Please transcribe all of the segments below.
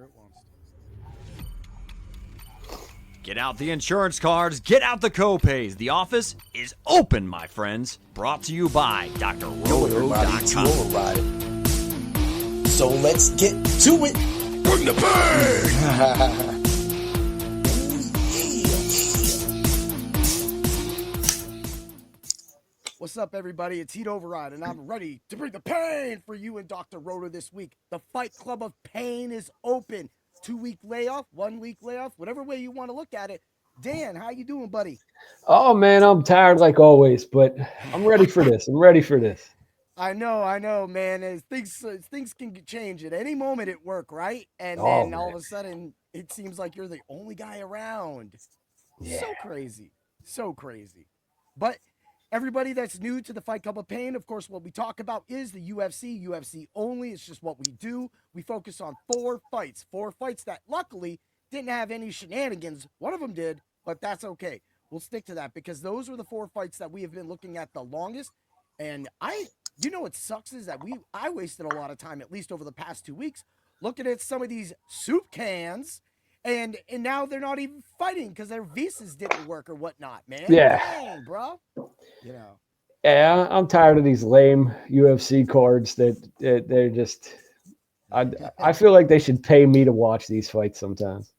whenever it wants to. Get out the insurance cards, get out the copays. The office is open, my friends. Brought to you by drroto.com. So let's get to it. Bring the pain! What's up, everybody? It's Heat Override, and I'm ready to bring the pain for you and Dr. Roto this week. The Fight Club of Pain is open. 2-week layoff, 1 week layoff, whatever way you want to look at it. Dan, how you doing, buddy? Oh, man, I'm tired like always, but I'm ready for this. I know, man. As things can change at any moment at work, right? And Oh, then man. all of a sudden, it seems like you're the only guy around. Yeah. So crazy. But everybody that's new to the Fight Club of Pain, of course, what we talk about is the UFC only. It's just what we do. We focus on four fights that luckily didn't have any shenanigans. One of them did, but that's okay. We'll stick to that because those were the four fights that we have been looking at the longest. And what sucks is that I wasted a lot of time, at least over the past 2 weeks, looking at some of these soup cans. And now they're not even fighting because their visas didn't work or whatnot, man. Yeah. Dang, bro. You know. Yeah, I'm tired of these lame UFC cards that they're just. I feel like they should pay me to watch these fights sometimes.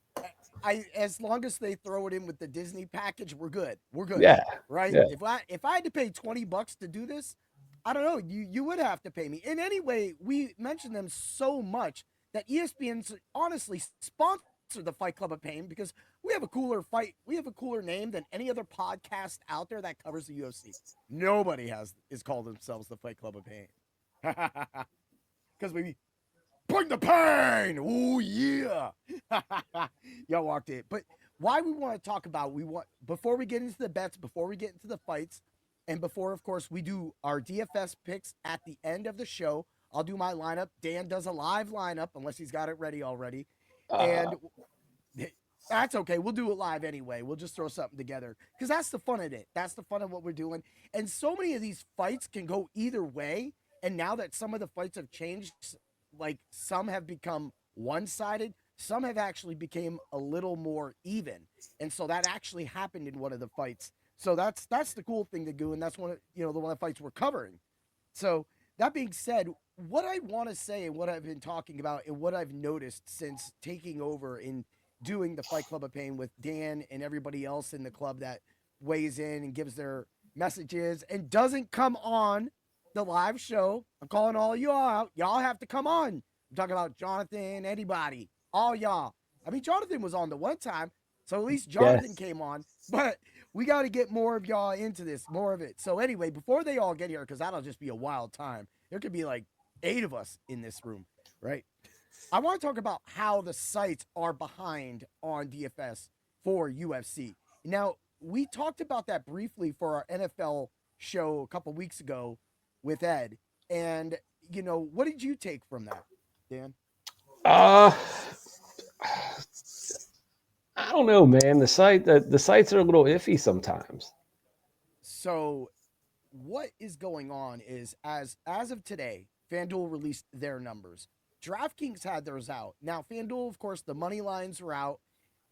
As long as they throw it in with the Disney package, we're good. We're good. Yeah. Right? Yeah. If I had to pay $20 to do this, I don't know. You would have to pay me. And anyway, we mentioned them so much that ESPN's honestly sponsored the Fight Club of Pain because we have a cooler name than any other podcast out there that covers the UFC. Nobody is called themselves the Fight Club of Pain. Because we bring the pain. Oh yeah. Y'all walked it. But why we want to talk about before we get into the bets, before we get into the fights, and before, of course, we do our DFS picks at the end of the show. I'll do my lineup. Dan does a live lineup unless he's got it ready already. And that's okay. We'll do it live anyway. We'll just throw something together because that's the fun of it. That's the fun of what we're doing. And so many of these fights can go either way. And now that some of the fights have changed, like some have become one-sided, some have actually became a little more even. And so that actually happened in one of the fights. So that's the cool thing to do. And that's one of the one of the fights we're covering. So that being said, what I want to say and what I've been talking about and what I've noticed since taking over in doing the Fight Club of Pain with Dan and everybody else in the club that weighs in and gives their messages and doesn't come on the live show. I'm calling all y'all out. Y'all have to come on. I'm talking about Jonathan, anybody, all y'all. I mean, Jonathan was on the one time, so at least Jonathan came on. But we got to get more of y'all into this, more of it. So anyway, before they all get here, because that'll just be a wild time, there could be like 8 of us in this room, right? I want to talk about how the sites are behind on DFS for UFC. Now, we talked about that briefly for our NFL show a couple weeks ago with Ed. And, what did you take from that, Dan? I don't know, man. The sites are a little iffy sometimes. So what is going on is as of today, FanDuel released their numbers. DraftKings had theirs out. Now, FanDuel, of course, the money lines were out.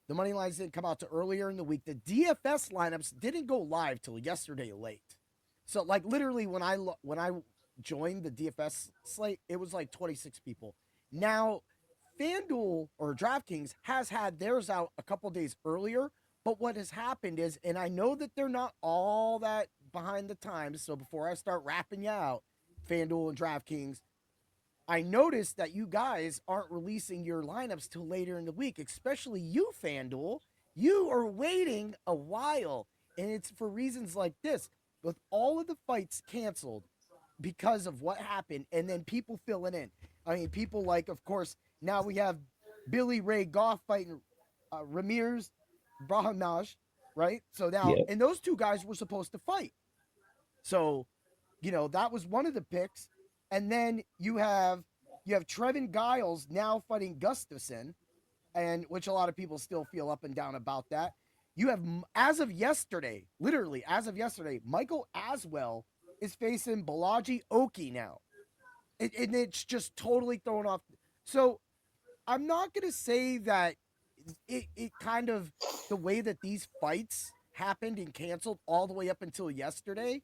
The money lines didn't come out to earlier in the week. The DFS lineups didn't go live till yesterday late. So, like, literally, when I joined the DFS slate, it was like 26 people. Now, FanDuel or DraftKings has had theirs out a couple days earlier. But what has happened is, and I know that they're not all that behind the times, so before I start rapping you out, FanDuel and DraftKings, I noticed that you guys aren't releasing your lineups till later in the week, especially you, FanDuel. You are waiting a while, and it's for reasons like this. With all of the fights canceled because of what happened, and then people filling in. I mean, people like, of course, now we have Billy Ray Goff fighting Ramirez Brahimaj, right? So now, and those two guys were supposed to fight. So, that was one of the picks. And then you have Trevin Giles now fighting Gustafson, and which a lot of people still feel up and down about that. You have, as of yesterday, Michael Aswell is facing Balaji Oki now. And it's just totally thrown off. So I'm not going to say that it kind of, the way that these fights happened and canceled all the way up until yesterday,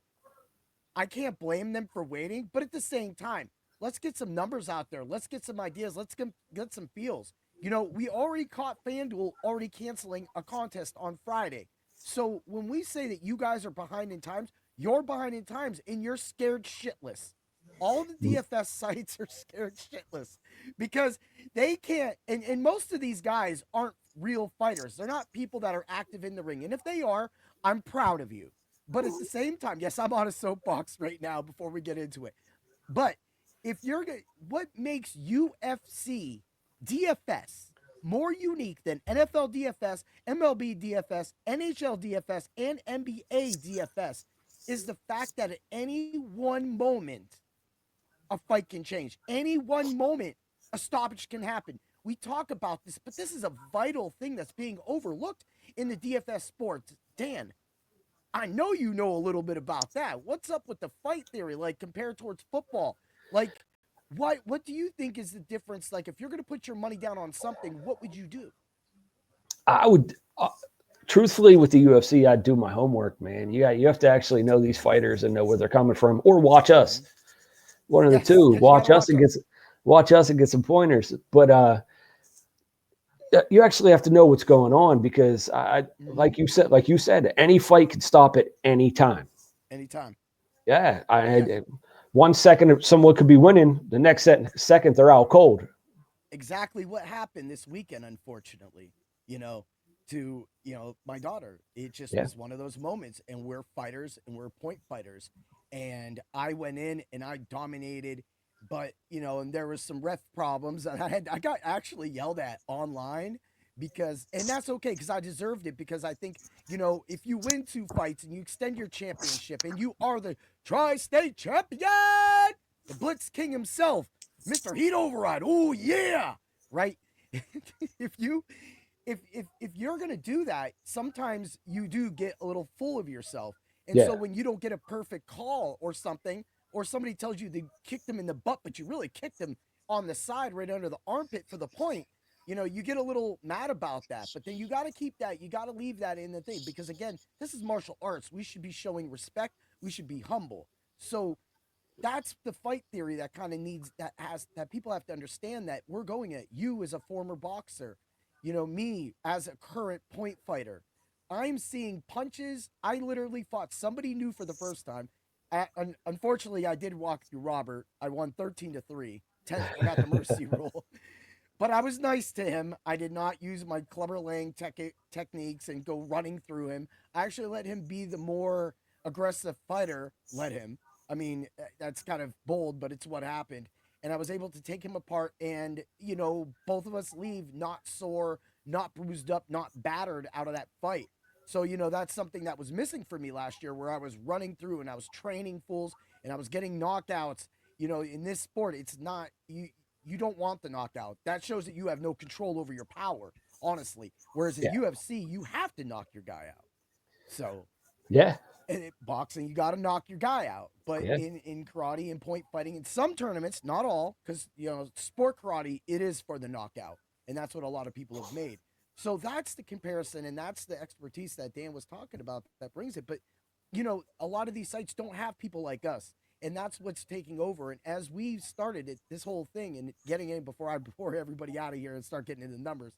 I can't blame them for waiting. But at the same time, let's get some numbers out there. Let's get some ideas. Let's get some feels. We already caught FanDuel already canceling a contest on Friday. So when we say that you guys are behind in times, you're behind in times and you're scared shitless. All the DFS sites are scared shitless because they can't, and most of these guys aren't real fighters. They're not people that are active in the ring. And if they are, I'm proud of you. But at the same time, yes, I'm on a soapbox right now before we get into it. But if you're what makes UFC DFS more unique than NFL DFS, MLB DFS, NHL DFS, and NBA DFS is the fact that at any one moment, a fight can change. Any one moment, a stoppage can happen. We talk about this, but this is a vital thing that's being overlooked in the DFS sports. Dan, I know you know a little bit about that. What's up with the fight theory, like compared towards football? Like, what do you think is the difference? Like, if you're going to put your money down on something, what would you do? I would, truthfully, with the UFC, I'd do my homework, man. You have to actually know these fighters and know where they're coming from, or watch us. One of the two. Watch us and get some pointers. But you actually have to know what's going on because like you said, any fight can stop at any time. Anytime. Yeah. 1 second someone could be winning, the next second they're out cold. Exactly what happened this weekend, unfortunately, to my daughter. It just was one of those moments, and we're fighters and we're point fighters. And I went in and I dominated, but and there was some ref problems, and I got actually yelled at online and that's okay because I deserved it, because I think if you win 2 fights and you extend your championship and you are the tri-state champion, the Blitz King himself, Mr. Heat Override, oh yeah, right? if you're gonna do that, sometimes you do get a little full of yourself. And so when you don't get a perfect call or something, or somebody tells you they kicked them in the butt, but you really kicked them on the side right under the armpit for the point, you get a little mad about that. But then you got to keep that. You got to leave that in the thing, because again, this is martial arts. We should be showing respect. We should be humble. So that's the fight theory that kind of that people have to understand, that we're going at you as a former boxer, me as a current point fighter. I'm seeing punches. I literally fought somebody new for the first time. Unfortunately, I did walk through Robert. I won 13-3. I got the mercy rule. But I was nice to him. I did not use my clubber laying techniques and go running through him. I actually let him be the more aggressive fighter. Let him. I mean, that's kind of bold, but it's what happened. And I was able to take him apart, and, both of us leave not sore, not bruised up, not battered out of that fight. So, that's something that was missing for me last year, where I was running through and I was training fools and I was getting knockouts. In this sport, it's not, you don't want the knockout. That shows that you have no control over your power, honestly. Whereas in UFC, you have to knock your guy out. So, and in boxing, you got to knock your guy out. But in karate and point fighting, in some tournaments, not all, because, sport karate, it is for the knockout. And that's what a lot of people have made. So that's the comparison, and that's the expertise that Dan was talking about that brings it. But, a lot of these sites don't have people like us, and that's what's taking over. And as we started this whole thing and getting in before everybody out of here and start getting into the numbers,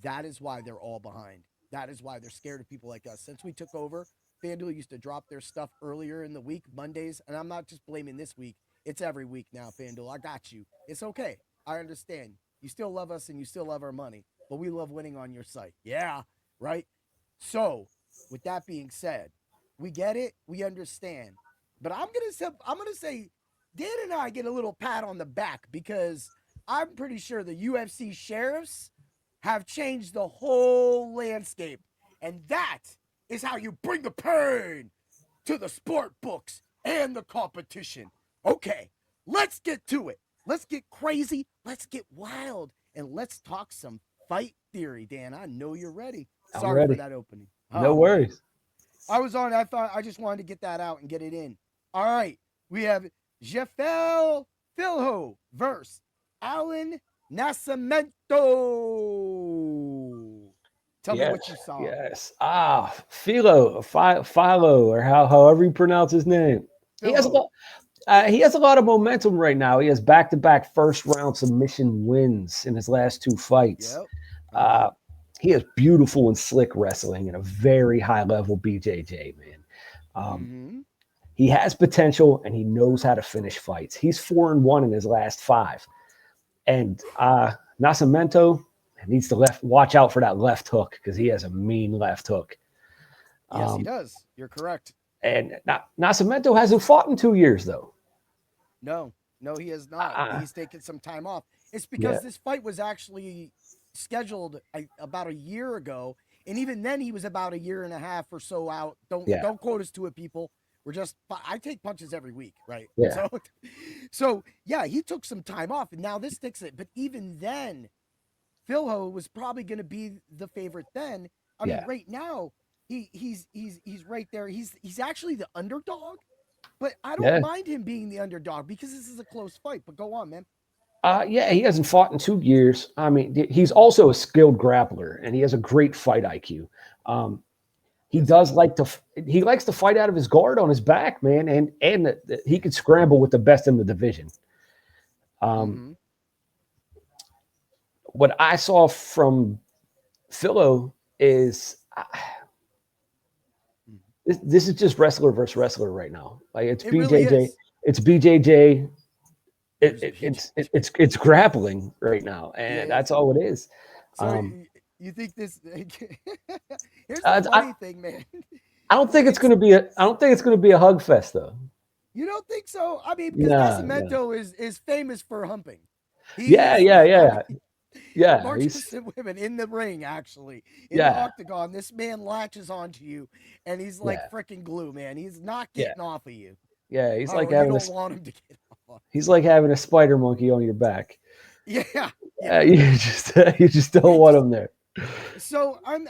that is why they're all behind. That is why they're scared of people like us. Since we took over, FanDuel used to drop their stuff earlier in the week, Mondays, and I'm not just blaming this week. It's every week now, FanDuel. I got you. It's okay. I understand. You still love us and you still love our money, but we love winning on your site. Yeah, right? So, with that being said, we get it. We understand. But I'm gonna say Dan and I get a little pat on the back, because I'm pretty sure the UFC sheriffs have changed the whole landscape. And that is how you bring the pain to the sport books and the competition. Okay, let's get to it. Let's get crazy. Let's get wild. And let's talk some fight theory, Dan. I know you're ready. Sorry for that opening. No worries. I thought I just wanted to get that out and get it in. All right. We have Jeffel Filho versus Alan Nascimento. Tell me what you saw. Yes. Philo, or however you pronounce his name. He has a Philo. lot. He has a lot of momentum right now. He has back-to-back first-round submission wins in his last two fights. Yep. Uh, he has beautiful and slick wrestling and a very high-level BJJ, man. Mm-hmm. He has potential and he knows how to finish fights. He's 4-1 in his last 5. And Nascimento needs to watch out for that left hook because he has a mean left hook. Yes, he does. You're correct. And Nascimento hasn't fought in 2 years, though. No, he has not. He's taken some time off. It's Yeah. because this fight was actually scheduled about a year ago, and even then he was about a year and a half or so out. Don't quote us to it, people. I take punches every week, right? Yeah. So yeah, he took some time off, and now this sticks it. But even then, Philho was probably going to be the favorite then. I mean, right now he's right there. He's actually the underdog. But I don't mind him being the underdog because this is a close fight. But go on, man. He hasn't fought in 2 years. I mean, he's also a skilled grappler, and he has a great fight IQ. He likes to fight out of his guard on his back, man, and he could scramble with the best in the division. What I saw from Philo is this is just wrestler versus wrestler right now. Like it's BJJ, really it's BJJ. It's grappling right now, and that's all it is. So you think this? Here's the funny thing, man. I don't think it's going to be a hug fest, though. You don't think so? I mean, because Nascimento is famous for humping. Marches women in the ring, actually. In the octagon, this man latches onto you, and he's like freaking glue, man. He's not getting off of you. Yeah, he's like having you don't want him to get off. He's like having a spider monkey on your back. Yeah. You just don't want him there. So I'm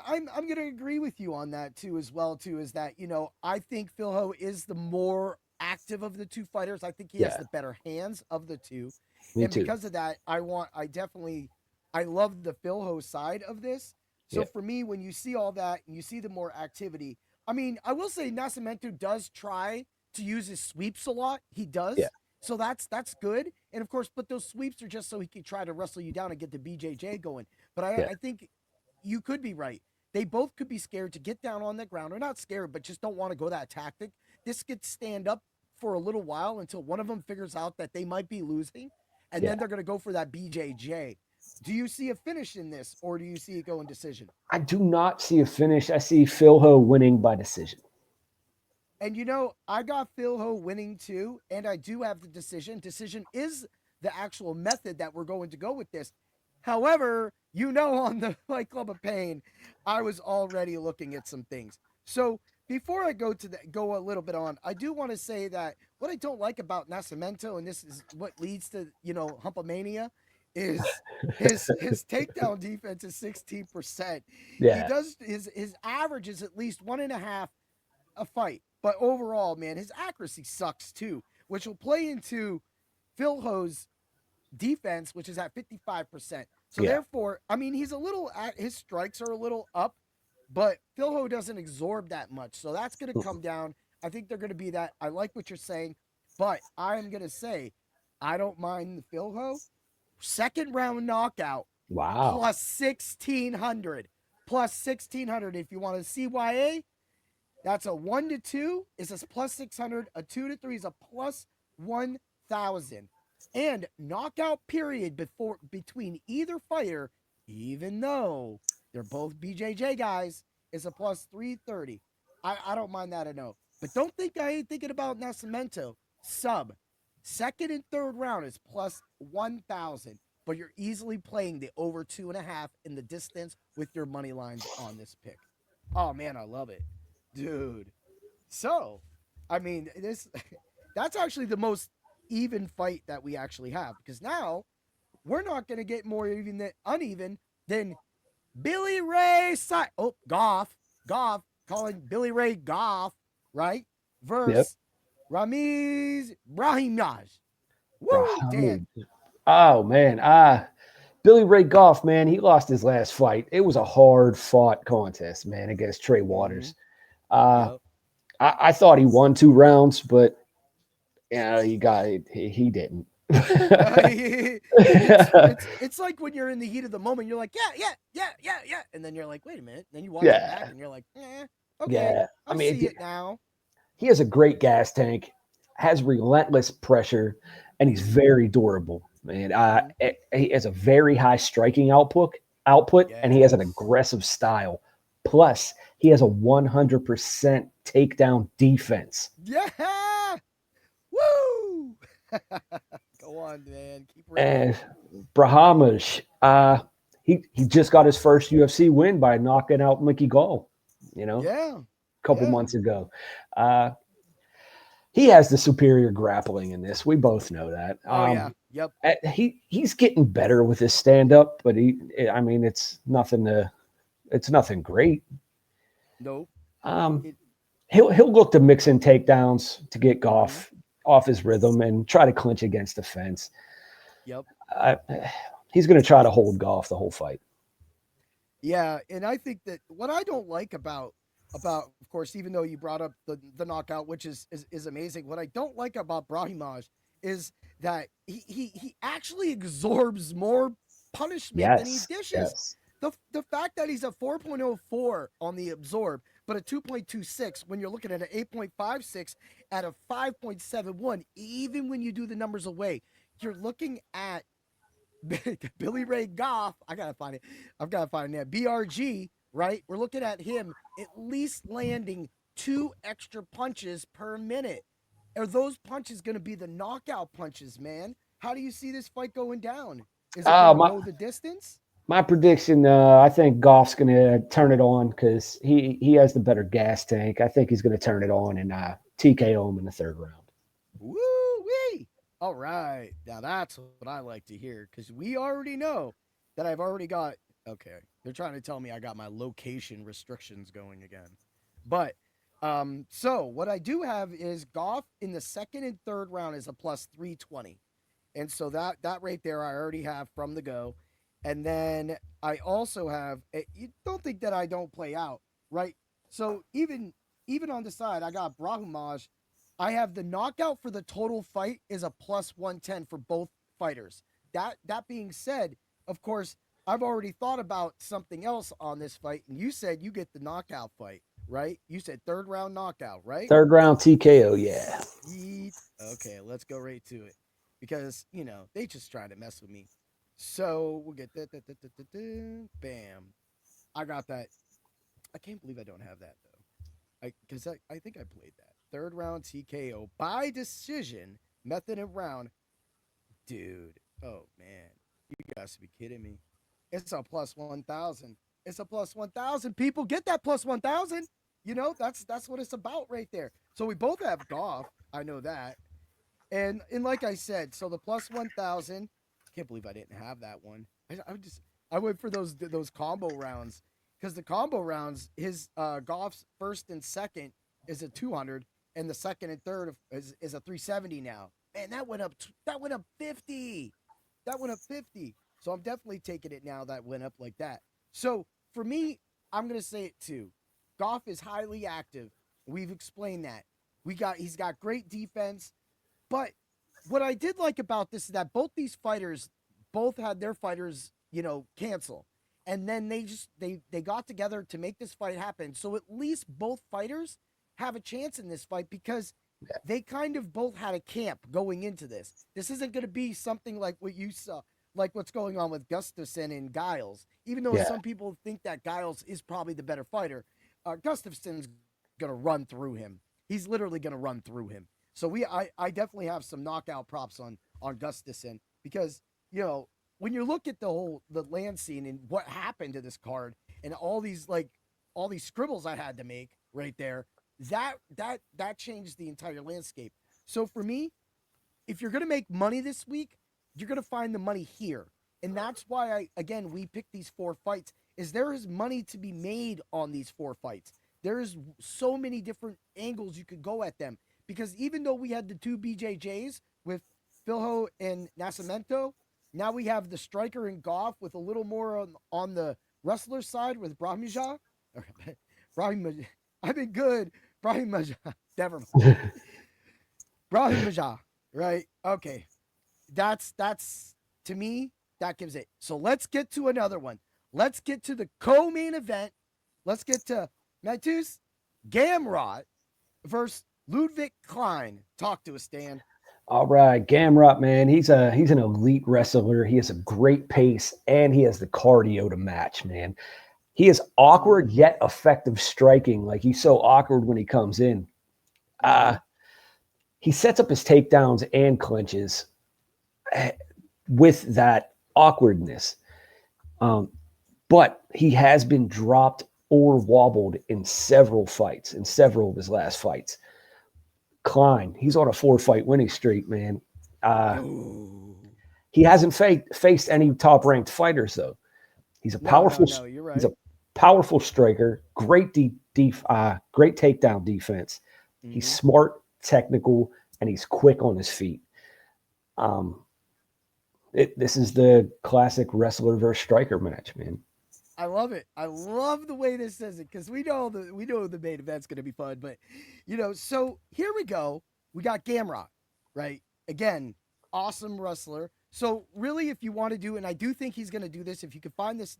gonna agree with you on that too, as well too. Is that I think Philho is the more active of the two fighters. I think he has the better hands of the two, because of that, I love the Philho side of this. So for me, when you see all that and you see the more activity, I mean, I will say Nascimento does try to use his sweeps a lot. He does. Yeah. So that's good. And of course, but those sweeps are just so he can try to wrestle you down and get the BJJ going. But I think you could be right. They both could be scared to get down on the ground, or not scared, but just don't want to go that tactic. This could stand up for a little while until one of them figures out that they might be losing, and then they're going to go for that BJJ. Do you see a finish in this, or do you see it go in decision? I do not see a finish. I see Philho winning by decision. And I got Philho winning too, and I do have the decision. Decision is the actual method that we're going to go with this. However, on the Fight Club of Pain, I was already looking at some things. So before I go a little bit on, I do want to say that what I don't like about Nascimento, and this is what leads to Humpomania, is his takedown defense is 16%. Yeah. He does his average is at least 1.5 a fight, but overall, man, his accuracy sucks too, which will play into Philho's defense, which is at 55%. So therefore, I mean, he's a little his strikes are a little up, but Philho doesn't absorb that much. So that's going to come down. I think they're going to be that. I like what you're saying, but I'm going to say I don't mind the Philho second round knockout. Wow. Plus 1,600. Plus 1,600. If you want to CYA, that's a 1-2 is a plus 600. A 2-3 is a plus 1,000. And knockout period between either fighter, even though they're both BJJ guys, is a plus 330. I don't mind that, I know. But don't think I ain't thinking about Nascimento. Second and third round is plus 1,000. But you're easily playing the over 2.5 in the distance with your money lines on this pick. Oh, man, I love it. Dude. So, I mean, that's actually the most even fight that we actually have, because now we're not going to get more uneven than Billy Ray Goff calling Billy Ray Goff, right? Versus Ramiz Brahimaj. Woo, Dan. Oh man, Billy Ray Goff, man, he lost his last fight. It was a hard-fought contest, man, against Trey Waters. Yep. I thought he won 2 rounds, but he didn't. It's like when you're in the heat of the moment, you're like, yeah, and then you're like, wait a minute. Then you watch it back, and you're like, okay, Yeah. I see it now. He has a great gas tank, has relentless pressure, and he's very durable. Man, he has a very high striking output, and he has an aggressive style. Plus, he has a 100% takedown defense. Yeah. Woo. Go on, man. Keep And Brahmas, he just got his first UFC win by knocking out Mickey Gall, a couple months ago. He has the superior grappling in this. We both know that. Yep. He's getting better with his stand up, but it's nothing great. Nope. He'll look to mix in takedowns to get Goff off his rhythm and try to clinch against the fence. Yep. He's going to try to hold Goff the whole fight. Yeah, and I think that what I don't like about of course, even though you brought up the knockout, which is amazing, what I don't like about Brahimaj is that he actually absorbs more punishment than he dishes. Yes. The fact that he's a 4.04 on the absorb, but a 2.26 when you're looking at an 8.56 at a 5.71, even when you do the numbers away, you're looking at Billy Ray Goff. I've got to find it now. BRG, right? We're looking at him at least landing 2 extra punches per minute. Are those punches going to be the knockout punches, man? How do you see this fight going down? Is it going to go the distance? My prediction, I think Goff's going to turn it on because he has the better gas tank. I think he's going to turn it on and TKO him in the 3rd round. Woo-wee! All right. Now that's what I like to hear because we already know that I've already got – okay, they're trying to tell me I got my location restrictions going again. But so what I do have is Goff in the 2nd and 3rd round is a plus 320. And so that right there I already have from the go. And then I also have, you don't think that I don't play out, right? So even on the side, I got Brahimaj. I have the knockout for the total fight is a plus 110 for both fighters. That being said, of course, I've already thought about something else on this fight. And you said you get the knockout fight, right? You said 3rd round knockout, right? 3rd round TKO, yeah. Okay, let's go right to it. Because, they just try to mess with me. So we'll get that. Bam. I got that. I can't believe I don't have that though. Because I think I played that. 3rd round TKO by decision, method of round. Dude. Oh man. You guys to be kidding me. It's a plus 1,000. It's a plus 1,000. People get that plus 1,000. That's what it's about right there. So we both have Goff. I know that. And like I said, so the plus 1,000. Can't believe I didn't have that one. I went for those combo rounds because the combo rounds, his Goff's 1st and 2nd is a 200, and the 2nd and 3rd is a 370 now. Man, that went up 50. That went up 50. So I'm definitely taking it now. That went up like that. So for me, I'm gonna say it too. Goff is highly active. We've explained that. He's got great defense, but what I did like about this is that both these fighters had their fighters, cancel. And then they got together to make this fight happen. So at least both fighters have a chance in this fight because they kind of both had a camp going into this. This isn't going to be something like what you saw, like what's going on with Gustafsson and Giles. Even though some people think that Giles is probably the better fighter, Gustafsson's going to run through him. He's literally going to run through him. So I definitely have some knockout props on Gustafsson because, when you look at the land scene and what happened to this card and all these scribbles I had to make right there, that changed the entire landscape. So for me, if you're going to make money this week, you're going to find the money here. And that's why we picked these 4 fights is there is money to be made on these 4 fights. There is so many different angles you could go at them. Because even though we had the 2 BJJs with Filho and Nascimento, Now we have the striker in Goff with a little more on the wrestler side with Brahimajah. Brahim, I've been good. Brahimajah. Never mind. Brahimajah. Right? Okay. That's to me, that gives it. So let's get to another one. Let's get to the co-main event. Let's get to Matthäus Gamrot versus Ludwig Klein. Talk to us, Stan. All right, Gamrot, man, he's an elite wrestler. He has a great pace, and he has the cardio to match, man. He is awkward yet effective striking. Like, he's so awkward when he comes in. He sets up his takedowns and clinches with that awkwardness. But he has been dropped or wobbled in several fights, in several of his last fights. Klein, he's on a 4-fight winning streak, man. He hasn't faced any top-ranked fighters, though. He's a powerful. No, you're right. He's a powerful striker. Great great takedown defense. Mm-hmm. He's smart, technical, and he's quick on his feet. This is the classic wrestler versus striker match, man. I love it. I love the way this says it because we know the main event's going to be fun. But, so here we go. We got Gamrot, right? Again, awesome wrestler. So really, if you want to do, and I do think he's going to do this, if you can find this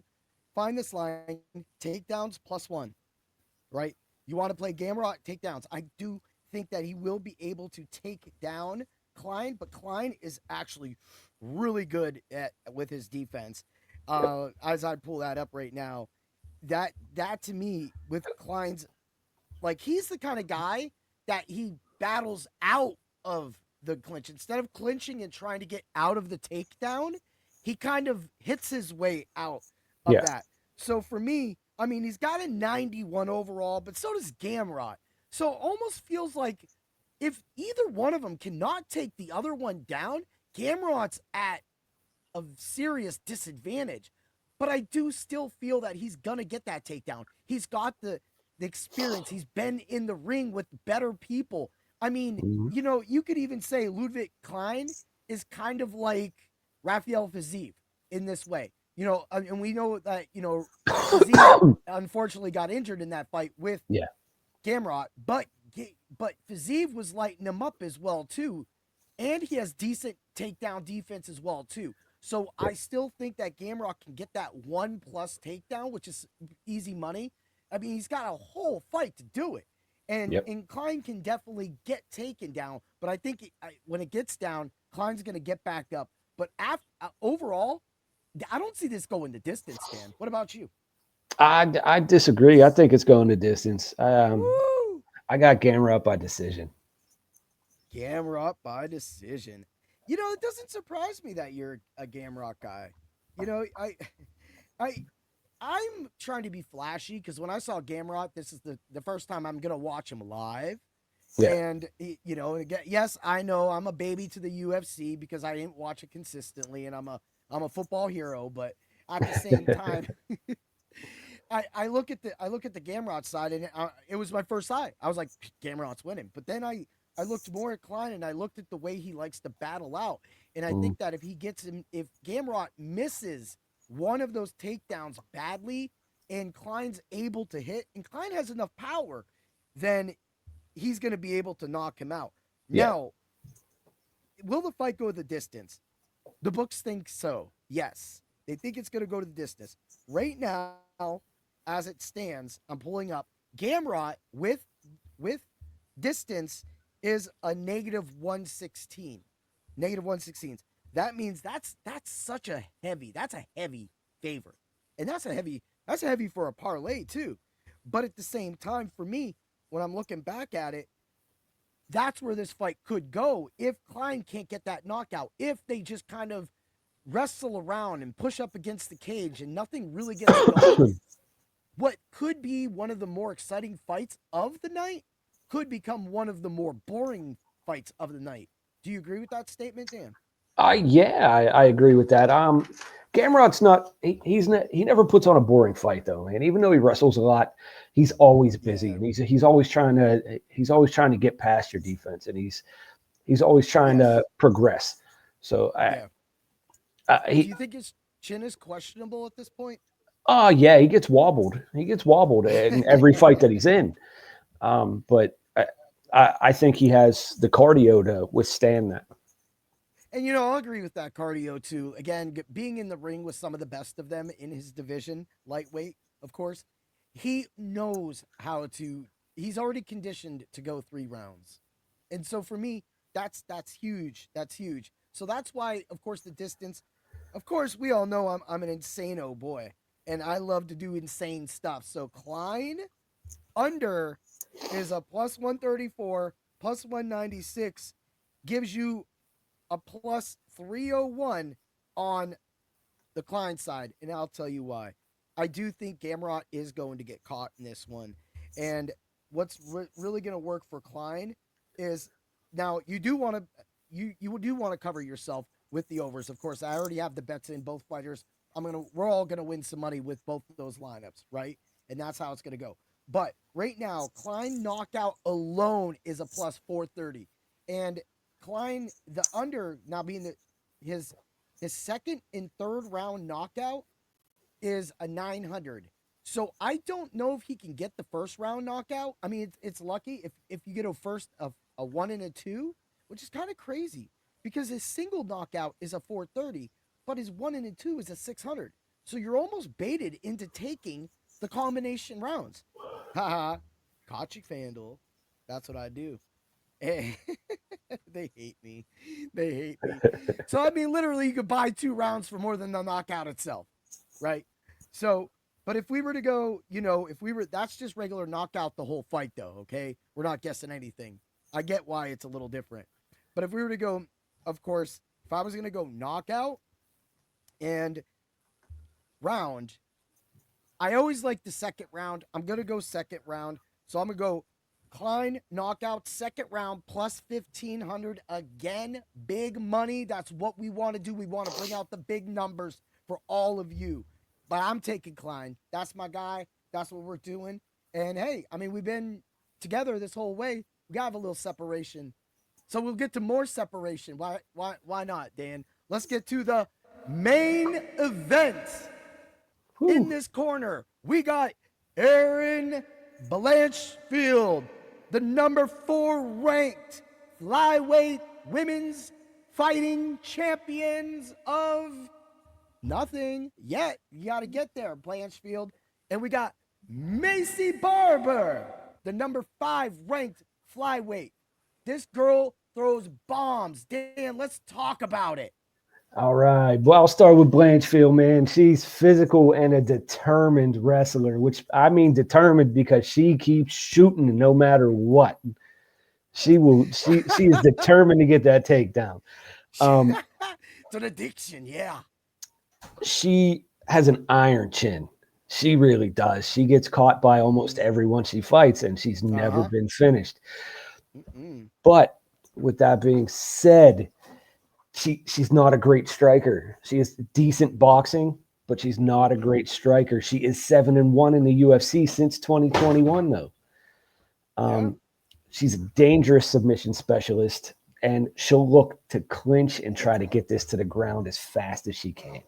line, takedowns +1, right? You want to play Gamrot, takedowns. I do think that he will be able to take down Klein, but Klein is actually really good with his defense. As I pull that up right now, that to me with Klein's, like, he's the kind of guy that he battles out of the clinch. Instead of clinching and trying to get out of the takedown, he kind of hits his way out of that. So for me, I mean, he's got a 91 overall, but so does Gamrot. So it almost feels like if either one of them cannot take the other one down, Gamrot's at a serious disadvantage. But I do still feel that he's going to get that takedown. He's got the experience. He's been in the ring with better people. I mean, you could even say Ludwig Klein is kind of like Rafael Fiziev in this way. And we know that, Fiziev unfortunately got injured in that fight with Gamrot, but Fiziev was lighting him up as well, too. And he has decent takedown defense as well, too. So I still think that Gamrot can get that 1+ takedown, which is easy money. I mean, he's got a whole fight to do it. And Klein can definitely get taken down. But I think when it gets down, Klein's going to get back up. But overall, I don't see this going the distance, Dan. What about you? I disagree. I think it's going the distance. I got Gamrot by decision. Gamrot by decision. It doesn't surprise me that you're a Gamrot guy. I'm trying to be flashy because when I saw Gamrot, this is the first time I'm going to watch him live. Yeah. And, again, yes, I know I'm a baby to the UFC because I didn't watch it consistently and I'm a football hero, but at the same time, I look at the Gamrot side and it was my first eye. I was like, Gamrot's winning. But then I looked more at Klein and I looked at the way he likes to battle out. And I think that if Gamrot misses one of those takedowns badly and Klein's able to hit, and Klein has enough power, then he's going to be able to knock him out. Yeah. Now, will the fight go the distance? The books think so. Yes. They think it's going to go to the distance. Right now, as it stands, I'm pulling up Gamrot with distance is a -116. -116. That means that's a heavy favor. And that's a heavy for a parlay too. But at the same time, for me, when I'm looking back at it, that's where this fight could go if Klein can't get that knockout. If they just kind of wrestle around and push up against the cage and nothing really gets going, what could be one of the more exciting fights of the night could become one of the more boring fights of the night. Do you agree with that statement, Dan? I agree with that. Gamrot's not. He never puts on a boring fight though, man. Even though he wrestles a lot, he's always busy and he's always trying to get past your defense and he's always trying to progress. So Do you think his chin is questionable at this point? Oh yeah, he gets wobbled. He gets wobbled in every fight that he's in. But I think he has the cardio to withstand that. And, you know, I'll agree with that cardio too. Again, being in the ring with some of the best of them in his division, lightweight, of course, he knows how to, he's already conditioned to go 3 rounds. And so for me, that's huge. That's huge. So that's why, of course, the distance, of course, we all know I'm an insane-o boy and I love to do insane stuff. So Klein under is a plus 134, plus 196, gives you a plus 301 on the Klein side. And I'll tell you why. I do think Gamrot is going to get caught in this one. And what's really going to work for Klein is now you do want to you do want to cover yourself with the overs. Of course, I already have the bets in both fighters. We're all gonna win some money with both of those lineups, right? And that's how it's gonna go. But right now, Klein knockout alone is a plus 430. And Klein, the under now being his second and third round knockout is a 900. So I don't know if he can get the first round knockout. I mean, it's lucky if you get a 1 and a 2, which is kind of crazy because his single knockout is a 430, but his 1 and a 2 is a 600. So you're almost baited into taking the combination rounds. Haha, caught you, FanDuel. That's what I do. They hate me. They hate me. So I mean, literally, you could buy 2 rounds for more than the knockout itself, right? So, but if we were to go, that's just regular knockout the whole fight, though. Okay, we're not guessing anything. I get why it's a little different, but if we were to go, of course, if I was going to go knockout and round, I always like the second round. I'm going to go second round, so I'm going to go Klein knockout second round plus 1,500 again. Big money. That's what we want to do. We want to bring out the big numbers for all of you. But I'm taking Klein. That's my guy. That's what we're doing. And hey, I mean, we've been together this whole way. We gotta have a little separation. So we'll get to more separation. Why not, Dan? Let's get to the main event. Whew. In this corner, we got Aaron Blanchfield, the number 4 ranked flyweight women's fighting champions of nothing yet. You got to get there, Blanchfield. And we got Macy Barber, the number 5 ranked flyweight. This girl throws bombs. Dan, let's talk about it. All right. Well, I'll start with Blanchfield, man. She's physical and a determined wrestler, which I mean determined because she keeps shooting no matter what. She is determined to get that takedown. It's an addiction, yeah. She has an iron chin. She really does. She gets caught by almost everyone she fights, and she's never been finished. But with that being said, she's not a great striker. She is decent boxing, but she's not a great striker. She is 7-1 in the UFC since 2021, though. She's a dangerous submission specialist, and she'll look to clinch and try to get this to the ground as fast as she can.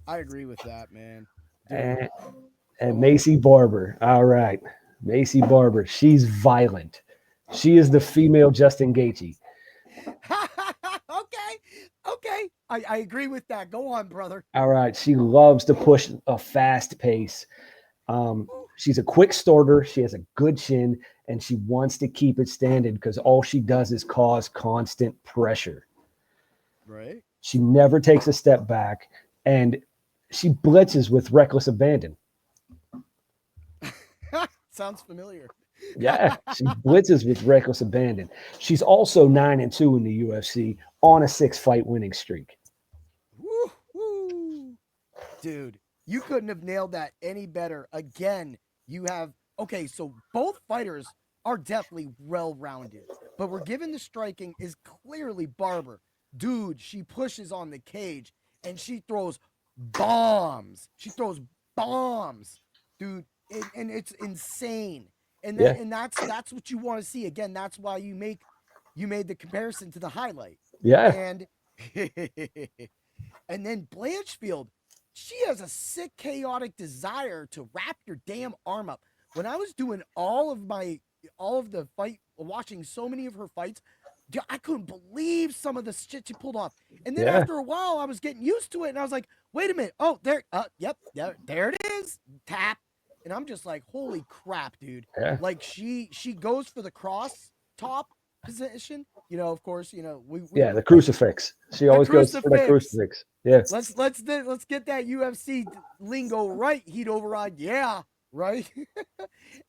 I agree with that, man. And Macy Barber. All right. Macy Barber. She's violent. She is the female Justin Gaethje. Okay. I agree with that. Go on, brother. All right. She loves to push a fast pace. She's a quick starter. She has a good chin, and she wants to keep it standing because all she does is cause constant pressure. Right. She never takes a step back, and she blitzes with reckless abandon. Sounds familiar. Yeah, she blitzes with reckless abandon. She's also 9-2 in the UFC on a 6-fight winning streak. Woo. Dude, you couldn't have nailed that any better. Again, you have so both fighters are definitely well-rounded, but we're given the striking is clearly Barber. Dude, she pushes on the cage and she throws bombs. Dude, and it's insane. And that's what you want to see. Again, that's why you made the comparison to the highlight. Yeah. And And then Blanchfield, she has a sick, chaotic desire to wrap your damn arm up. When I was doing all of the fight, watching so many of her fights, I couldn't believe some of the shit she pulled off. And then Yeah. after a while, I was getting used to it, and I was like, wait a minute. Oh, there, there it is. Tap. And I'm just like, holy crap, dude. Yeah. Like she goes for the cross top position. Of course, we The crucifix. She always goes for the crucifix. Yeah. Let's get that UFC lingo right. Heat override. Yeah. Right.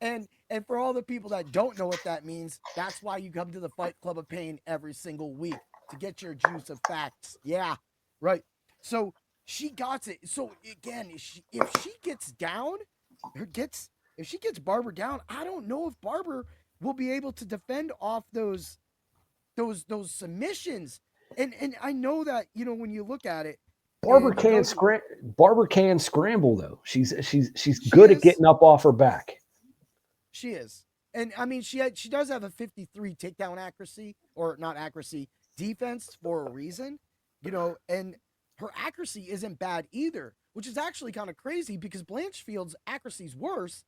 and for all the people that don't know what that means, that's why you come to the Fight Club of Pain every single week, to get your juice of facts. Yeah. Right. So she got it. So again, if she gets down, if she gets Barber down, I don't know if Barber will be able to defend off those submissions. And I know that, when you look at it, Barber can scramble though. She's good at getting up off her back. She is. And I mean, she does have a 53 takedown accuracy, or not accuracy, defense, for a reason, and her accuracy isn't bad either, which is actually kind of crazy because Blanchfield's accuracy is worse,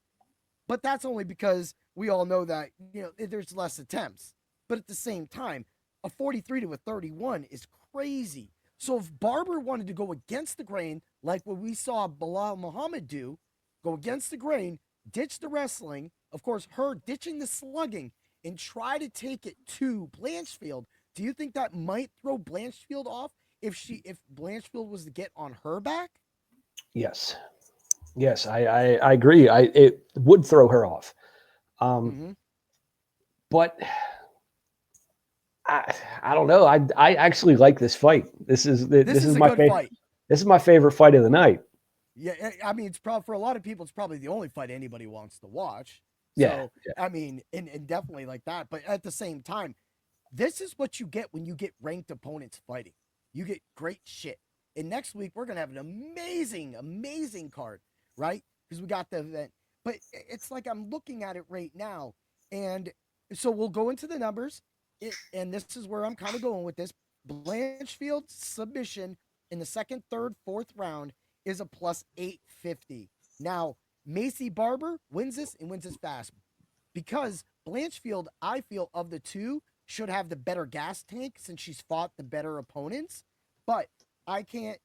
but that's only because we all know that, there's less attempts. But at the same time, a 43 to a 31 is crazy. So if Barber wanted to go against the grain, like what we saw Bilal Muhammad do, go against the grain, ditch the wrestling, of course, her ditching the slugging, and try to take it to Blanchfield, do you think that might throw Blanchfield off if Blanchfield was to get on her back? Yes, I agree. It would throw her off. But I don't know. I actually like this fight. This is my favorite fight. This is my favorite fight of the night. Yeah, I mean, it's probably, for a lot of people, it's probably the only fight anybody wants to watch. So, I mean, and definitely like that. But at the same time, this is what you get when you get ranked opponents fighting. You get great shit. And next week, we're going to have an amazing, amazing card, right? Because we got the event. But it's like I'm looking at it right now. And so we'll go into the numbers. And this is where I'm kind of going with this. Blanchfield submission in the second, third, fourth round is a plus 850. Now, Macy Barber wins this and wins this fast, because Blanchfield, I feel, of the two, should have the better gas tank since she's fought the better opponents. But I can't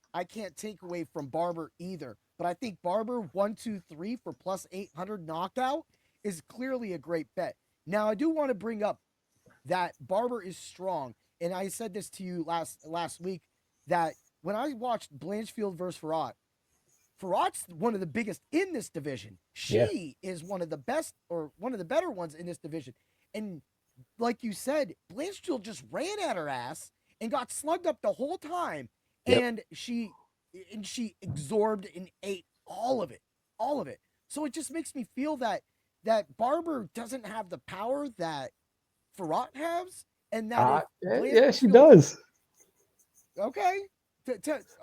take away from Barber either. But I think Barber 1, 2, 3 for plus 800 knockout is clearly a great bet. Now, I do want to bring up that Barber is strong. And I said this to you last week, that when I watched Blanchfield versus Farrat's one of the biggest in this division. She is one of the best, or one of the better ones in this division. And like you said, Blanchfield just ran at her ass and got slugged up the whole time. Yep. And she absorbed and ate all of it. So it just makes me feel that Barber doesn't have the power that Farrat has, and that she does. Okay.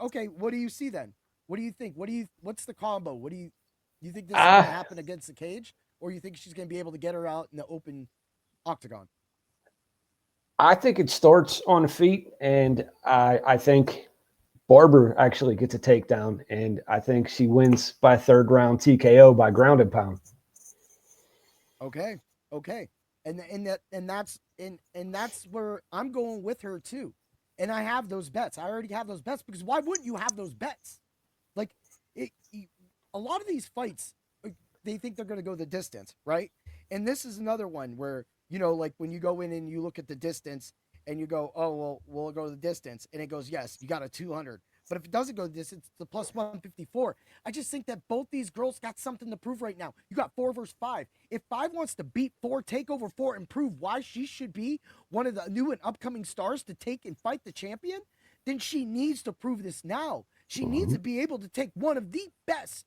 Okay. What do you see then? What do you think? What's the combo? What do you think this is going to happen against the cage, or you think she's going to be able to get her out in the open octagon? I think it starts on the feet, and I think Barber actually gets a takedown, and I think she wins by third round TKO by ground and pound. Okay. And that's where I'm going with her too. And I have those bets. I already have those bets, because why wouldn't you have those bets? Like, a lot of these fights, they think they're going to go the distance, right? And this is another one where, like when you go in and you look at the distance and you go, oh, well, we'll go the distance. And it goes, yes, you got a 200. But if it doesn't go the distance, it's the plus 154. I just think that both these girls got something to prove right now. You got 4 versus 5. If 5 wants to beat 4, take over 4, and prove why she should be one of the new and upcoming stars to take and fight the champion, then she needs to prove this now. She needs to be able to take one of the best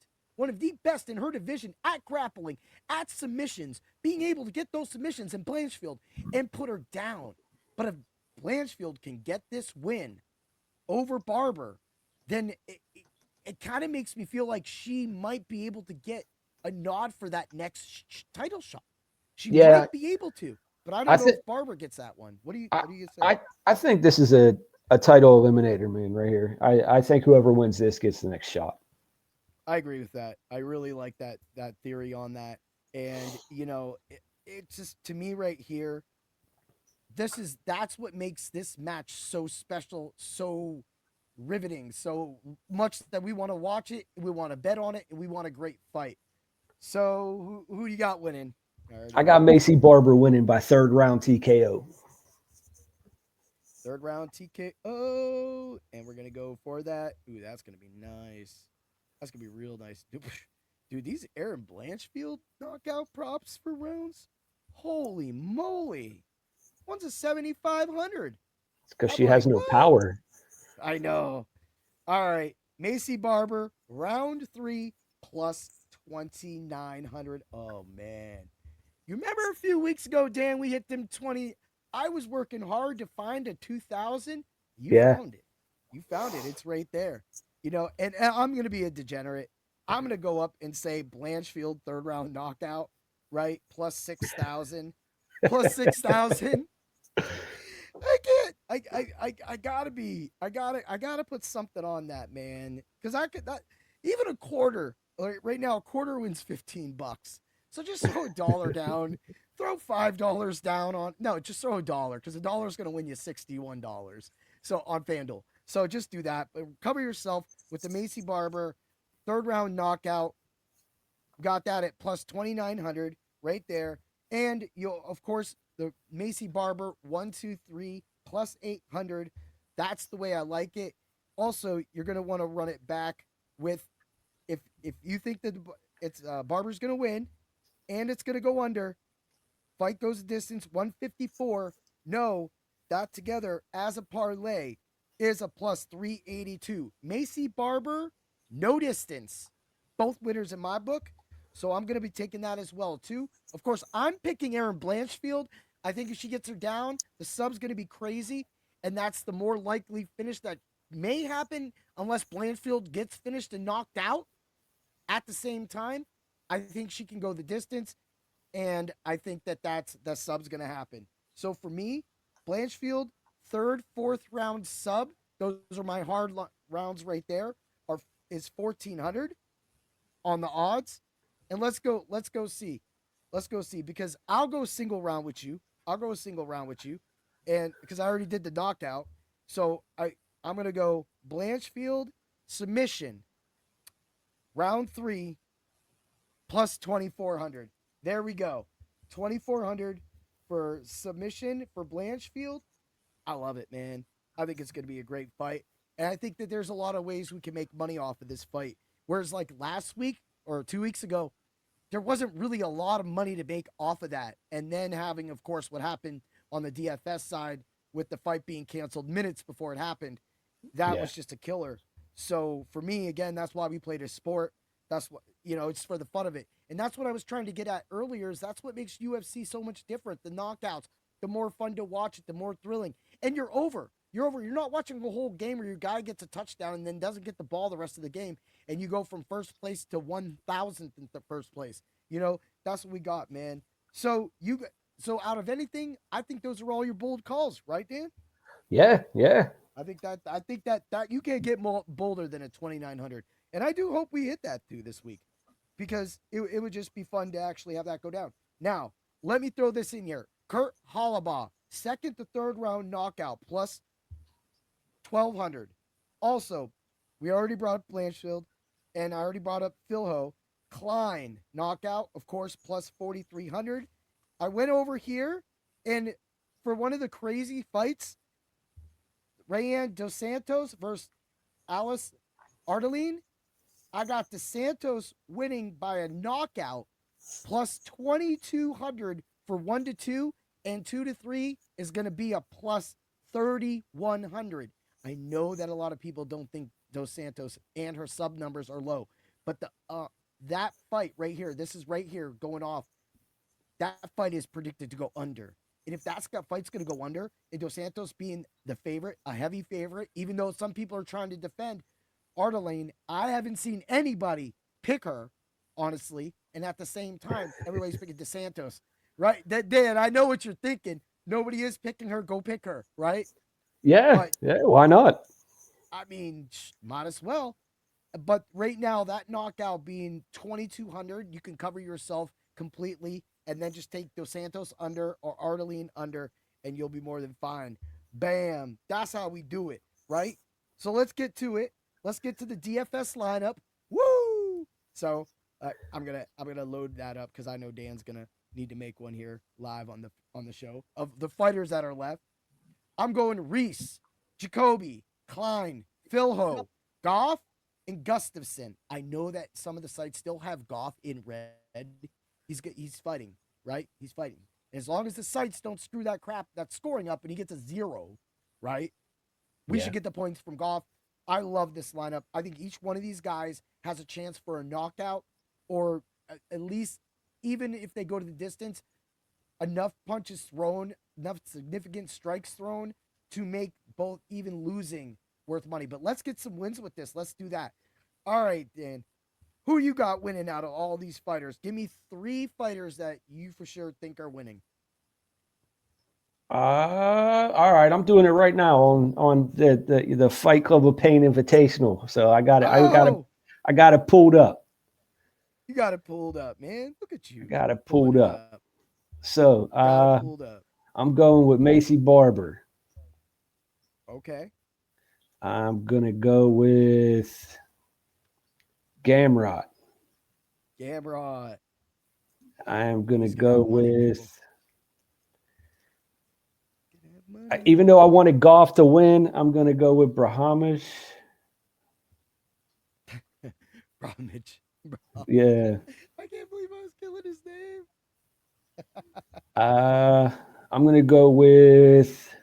in her division at grappling, at submissions, being able to get those submissions in Blanchfield and put her down. But if Blanchfield can get this win over Barber, then it kind of makes me feel like she might be able to get a nod for that next title shot. She might be able to, but I don't know if Barber gets that one. What do you say? I think this is a a title eliminator, man, right here. I think whoever wins this gets the next shot. I agree with that. I really like that theory on that. And it just to me right here, that's what makes this match so special, so riveting, so much that we want to watch it, we want to bet on it, and we want a great fight. So who do you got winning? I got Macy Barber winning by third round TKO. Third round TKO, and we're gonna go for that. Ooh, that's gonna be nice. That's gonna be real nice, dude. These Aaron Blanchfield knockout props for rounds, holy moly! One's a 7,500. It's because she has no power. I know. All right, Macy Barber, round 3 plus 2,900. Oh man, you remember a few weeks ago, Dan? We hit them 20. I was working hard to find a 2,000. You found it. You found it. It's right there. And I'm going to be a degenerate. I'm going to go up and say Blanchfield third round knockout, right? Plus 6,000. Plus 6,000. I can't. I gotta put something on that, man. Because even a quarter. Like right now, a quarter wins $15. So just throw $1 down. Throw $5 down on. No, just throw $1 because $1 is going to win you $61. So on FanDuel. So just do that. But cover yourself with the Macy Barber third round knockout. Got that at plus 2,900 right there. And you'll, of course, the Macy Barber 1, 2, 3 plus 800. That's the way I like it. Also, you're going to want to run it back with if you think that it's Barber's going to win and it's going to go under. Fight goes the distance 154. No, that together as a parlay is a plus 382. Macy Barber, no distance. Both winners in my book. So I'm going to be taking that as well, too. Of course, I'm picking Aaron Blanchfield. I think if she gets her down, the sub's going to be crazy. And that's the more likely finish that may happen unless Blanchfield gets finished and knocked out at the same time. I think she can go the distance. And I think that's the sub's going to happen. So for me, Blanchfield, third, fourth round sub. Those are my hard rounds right there. Is 1,400 on the odds. And let's go see. Let's go see because I'll go single round with you. And because I already did the knockout. So I'm going to go Blanchfield submission round 3 plus 2,400. There we go. 2,400 for submission for Blanchfield. I love it, man. I think it's going to be a great fight. And I think that there's a lot of ways we can make money off of this fight. Whereas like last week or 2 weeks ago, there wasn't really a lot of money to make off of that. And then having, of course, what happened on the DFS side with the fight being canceled minutes before it happened, that was just a killer. So for me, again, that's why we played a sport. That's what, it's for the fun of it. And that's what I was trying to get at earlier is that's what makes UFC so much different. The knockouts, the more fun to watch it, the more thrilling. And you're over. You're not watching a whole game where your guy gets a touchdown and then doesn't get the ball the rest of the game. And you go from first place to 1,000th in the first place. That's what we got, man. So out of anything, I think those are all your bold calls, right, Dan? Yeah. I think that you can't get more bolder than a 2,900. And I do hope we hit that too this week because it would just be fun to actually have that go down. Now, let me throw this in here. Kurt Hollabaugh, second to third round knockout plus 1,200. Also, we already brought up Blanchfield and I already brought up Philho. Klein knockout, of course, plus 4,300. I went over here and for one of the crazy fights, Rayanne Dos Santos versus Alice Ardeline, I got Dos Santos winning by a knockout plus 2,200 for 1-2 and 2-3 is going to be a plus 3,100. I know that a lot of people don't think Dos Santos and her sub numbers are low, but that fight right here, this is right here going off. That fight is predicted to go under. And if that fight's going to go under, and Dos Santos being the favorite, a heavy favorite, even though some people are trying to defend Ardeline, I haven't seen anybody pick her, honestly. And at the same time, everybody's picking Dos Santos, right? Dan, I know what you're thinking. Nobody is picking her. Go pick her, right? Yeah, But yeah. Why not? I mean, might as well. But right now, that knockout being 2,200, you can cover yourself completely and then just take Dos Santos under or Arteline under, and you'll be more than fine. Bam. That's how we do it, right? So let's get to it. Let's get to the DFS lineup. Woo! So I'm gonna load that up because I know Dan's gonna need to make one here live on the show of the fighters that are left. I'm going Reese, Jacoby, Klein, Philho, Goff, and Gustafson. I know that some of the sites still have Goff in red. He's fighting, right? He's fighting. As long as the sites don't screw that scoring up, and he gets a 0, right? We Yeah. should get the points from Goff. I love this lineup. I think each one of these guys has a chance for a knockout, or at least, even if they go to the distance, enough punches thrown, enough significant strikes thrown to make both even losing worth money. But let's get some wins with this. Let's do that. All right, Dan. Who you got winning out of all these fighters? Give me 3 fighters that you for sure think are winning. All right. I'm doing it right now on the Fight Club of Pain Invitational. So I got it. Oh, I got it pulled up. you got it pulled up, man. Look at you. I got it Pulling pulled it up. up. So Got it pulled up. I'm going with Macy Barber. Okay. I'm gonna go with Gamrot. Gamrot. I am gonna He's go have money, with people. Gonna have money. even though I wanted Goff to win, I'm gonna go with Brahamish. Bromwich. Yeah. I can't believe I was killing his name. I'm gonna go with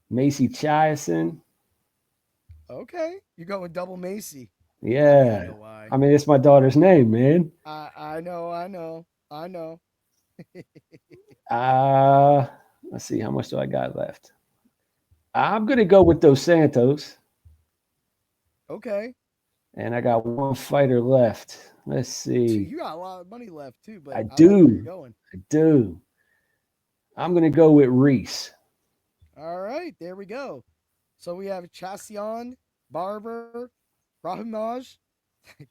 Macy Chiasson. Okay. You're going double Macy. I Yeah. know why. I mean, it's my daughter's name, man. I know. Let's see, how much do I got left? I'm gonna go with Dos Santos, Okay. and I got one fighter left. Let's see. You got a lot of money left too, but I I like where you're do. going. I do. I'm gonna go with Reese. All right, there we go. So we have Chassion, Barber, Rahimaj.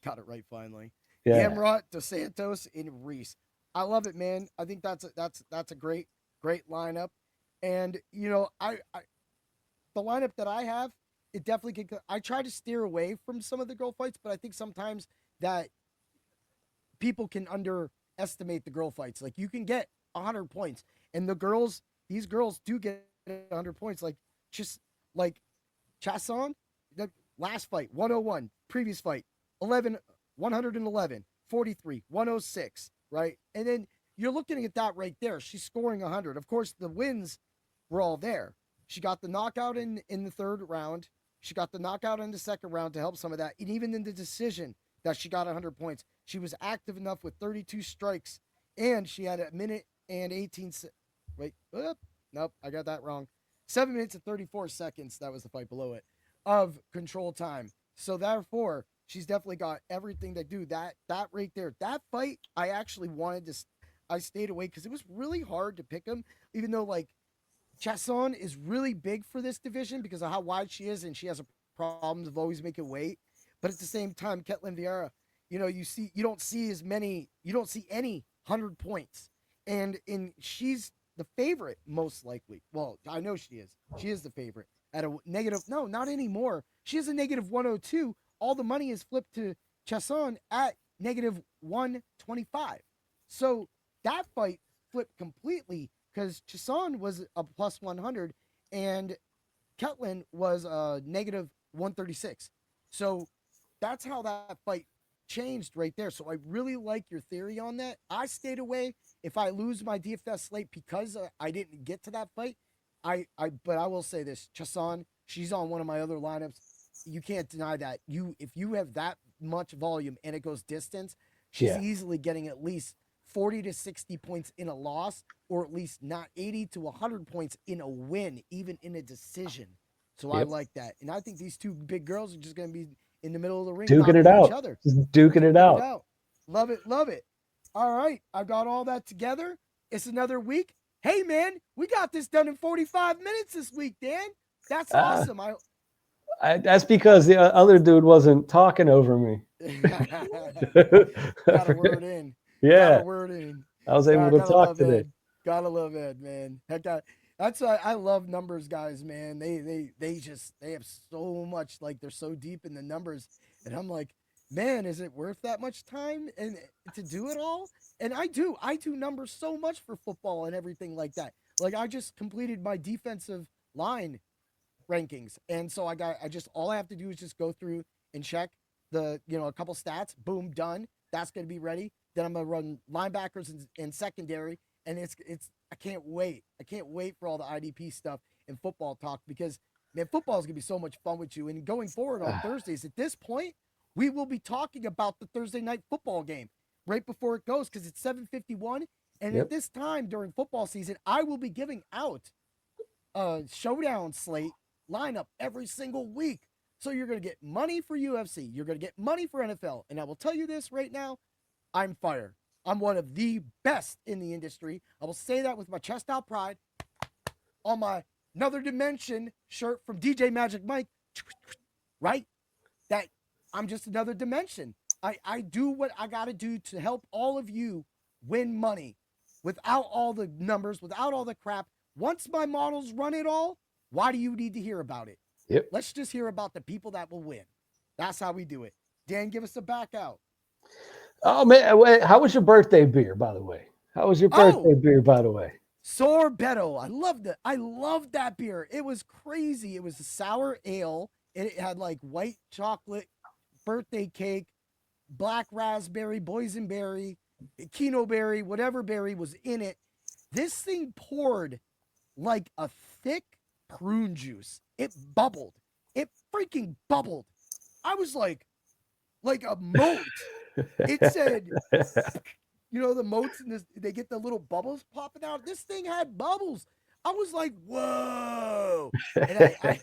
Got it right finally. Yeah. Gamrot, Dos Santos, and Reese. I love it, man. I think that's a great lineup. And I the lineup that I have, it definitely can. I try to steer away from some of the girl fights, but I think sometimes that people can underestimate the girl fights. Like you can get 100 points, and these girls do get 100 points. Like just like Chasson, the last fight 101, previous fight 11, 111, 43, 106, right? And then you're looking at that right there. She's scoring 100. Of course, the wins were all there. She got the knockout in the third round. She got the knockout in the second round to help some of that. And even in the decision that she got 100 points, she was active enough with 32 strikes, and she had a minute and 18. Wait, nope, I got that wrong. 7 minutes and 34 seconds. That was the fight below it of control time. So therefore, she's definitely got everything to do that right there. That fight, I actually wanted to. I stayed away because it was really hard to pick him, even though like Chasson is really big for this division because of how wide she is, and she has a problems of always making weight. But at the same time, Ketlin Vieira, you don't see any 100 points, and she's the favorite most likely. Well, I know she is. She is the favorite at a negative. No, not anymore. She has a negative 102. All the money is flipped to Chasson at negative 125. So that fight flipped completely because Chasson was a plus 100 and Ketlin was a negative 136. So that's how that fight changed right there. So I really like your theory on that. I stayed away. If I lose my DFS slate because I didn't get to that fight, but I will say this, Chasson, she's on one of my other lineups. You can't deny that. If you have that much volume and it goes distance, she's easily getting at least 40 to 60 points in a loss, or at least not 80 to 100 points in a win, even in a decision. So I like that. And I think these two big girls are just going to be in the middle of the ring, duking it knocking out. each other. Just duking it out. Love it. Love it. All right. I got all that together. It's another week. Hey, man, we got this done in 45 minutes this week, Dan. That's awesome. That's because the other dude wasn't talking over me. Got a word in. Yeah. Got a word in. I was able to talk today. Ed. Gotta love Ed, man. Heck, that's why I love numbers guys, man. They have so much, like, they're so deep in the numbers, and I'm like, man, is it worth that much time and to do it all? And I do numbers so much for football and everything like that. Like, I just completed my defensive line rankings, and so all I have to do is just go through and check a couple stats. Boom, done. That's gonna be ready. Then I'm gonna run linebackers and secondary, and it's I can't wait. I can't wait for all the IDP stuff and football talk, because man, football is gonna be so much fun with you. And going forward on Thursdays, at this point, we will be talking about the Thursday night football game right before it goes, because it's 7:51, and at this time during football season, I will be giving out a showdown slate lineup every single week. So you're going to get money for UFC. You're going to get money for NFL. And I will tell you this right now, I'm fire. I'm one of the best in the industry. I will say that with my chest out pride. On my Another Dimension shirt from DJ Magic Mike, right? That I'm just another dimension. I do what I got to do to help all of you win money without all the numbers, without all the crap. Once my models run it all, why do you need to hear about it? Yep. Let's just hear about the people that will win. That's how we do it. Dan, give us a back out. Oh, man. How was your birthday beer, by the way? How was your birthday beer, by the way? Sorbetto. I loved it. I loved that beer. It was crazy. It was a sour ale. And it had like white chocolate, birthday cake, black raspberry, boysenberry, kino berry, whatever berry was in it. This thing poured like a thick prune juice. It bubbled. It freaking bubbled. I was like a moat. It said, the moats and they get the little bubbles popping out. This thing had bubbles. I was like, whoa. And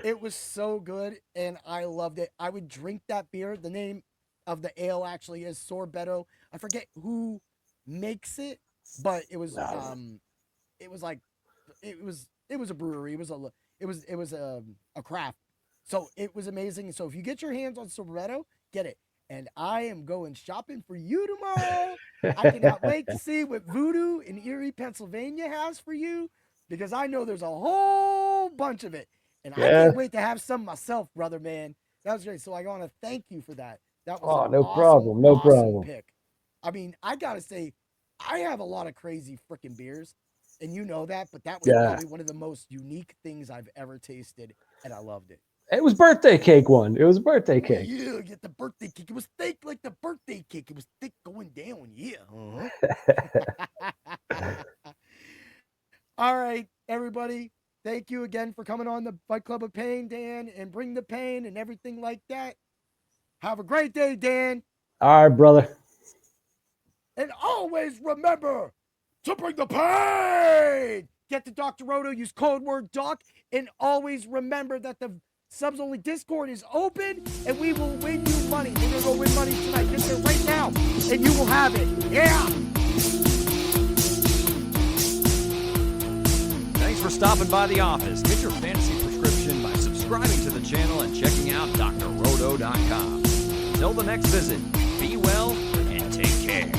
it was so good, and I loved it. I would drink that beer. The name of the ale actually is Sorbetto. I forget who makes it, but it was a brewery. It was a craft. So it was amazing. So if you get your hands on Sorbetto, get it. And I am going shopping for you tomorrow. I cannot wait to see what Voodoo in Erie, Pennsylvania has for you, because I know there's a whole bunch of it. And I can't wait to have some myself, brother, man. That was great. So I want to thank you for that. That was no problem. Pick. I mean, I got to say, I have a lot of crazy freaking beers, and you know that, but that was probably one of the most unique things I've ever tasted, and I loved it. It was birthday cake one. It was birthday cake. Yeah, get the birthday cake. It was thick like the birthday cake. It was thick going down. Yeah. All right, everybody. Thank you again for coming on the Fight Club of Pain, Dan, and bring the pain and everything like that. Have a great day, Dan. All right, brother. And always remember to bring the pain. Get to Dr. Roto, use code word DOC, and always remember that the Subs Only Discord is open, and we will win you money. We're going to go win money tonight. Get there right now, and you will have it. Yeah. Thanks for stopping by the office. Get your fantasy prescription by subscribing to the channel and checking out drroto.com. Until the next visit, be well and take care.